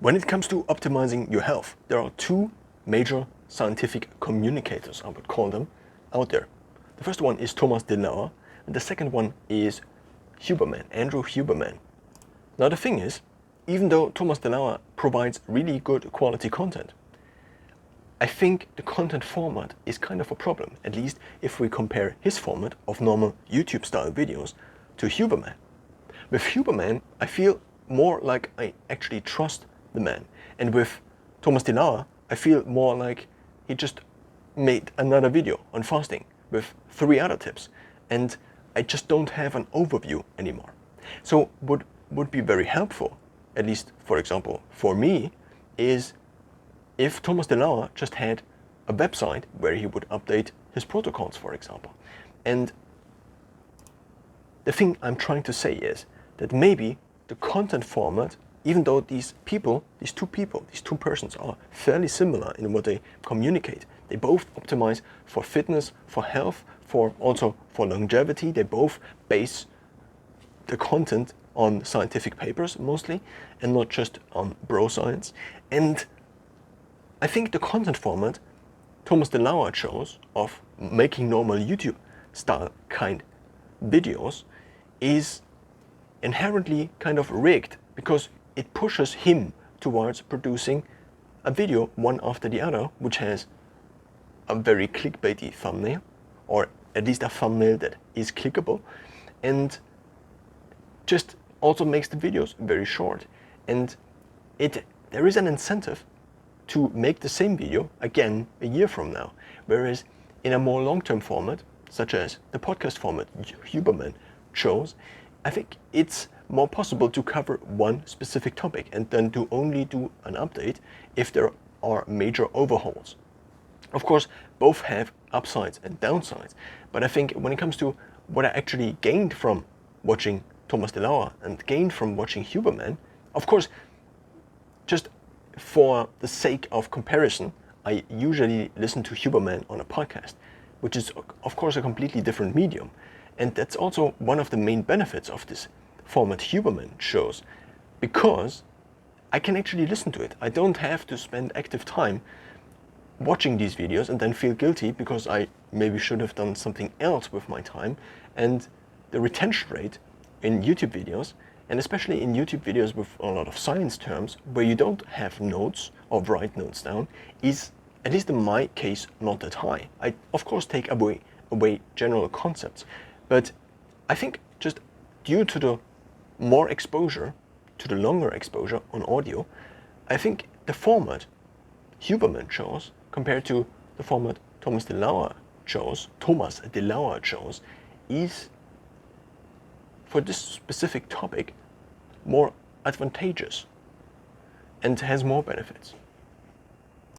When it comes to optimizing your health, there are two major scientific communicators, I would call them, out there. The first one is Thomas Delaur, and the second one is Huberman, Andrew Huberman. Now the thing is, even though Thomas Delaur provides really good quality content, I think the content format is kind of a problem, at least if we compare his format of normal YouTube style videos to Huberman. With Huberman, I feel more like I actually trust the man. And with Thomas Delaur, I feel more like he just made another video on fasting with 3 other tips. And I just don't have an overview anymore. So what would be very helpful, at least for example for me, is if Thomas Delaur just had a website where he would update his protocols, for example. And the thing I'm trying to say is that maybe the content format, even though these two persons are fairly similar in what they communicate, they both optimize for fitness, for health, also for longevity. They both base the content on scientific papers mostly, and not just on bro science. And I think the content format Thomas Delaur chose of making normal YouTube style kind videos is inherently kind of rigged, because it pushes him towards producing a video one after the other, which has a very clickbaity thumbnail, or at least a thumbnail that is clickable, and just also makes the videos very short. And there is an incentive to make the same video again a year from now. Whereas in a more long-term format, such as the podcast format Huberman chose, I think it's more possible to cover one specific topic and then to only do an update if there are major overhauls. Of course, both have upsides and downsides, but I think when it comes to what I actually gained from watching Thomas Delaur and gained from watching Huberman, of course, just for the sake of comparison, I usually listen to Huberman on a podcast, which is of course a completely different medium. And that's also one of the main benefits of this format Huberman shows, because I can actually listen to it. I don't have to spend active time watching these videos and then feel guilty because I maybe should have done something else with my time. And the retention rate in YouTube videos, and especially in YouTube videos with a lot of science terms where you don't have notes or write notes down, is, at least in my case, not that high. I of course take away general concepts, but I think just due to the more exposure, to the longer exposure on audio, I think the format Huberman chose compared to the format Thomas Delaur chose is, for this specific topic, more advantageous and has more benefits.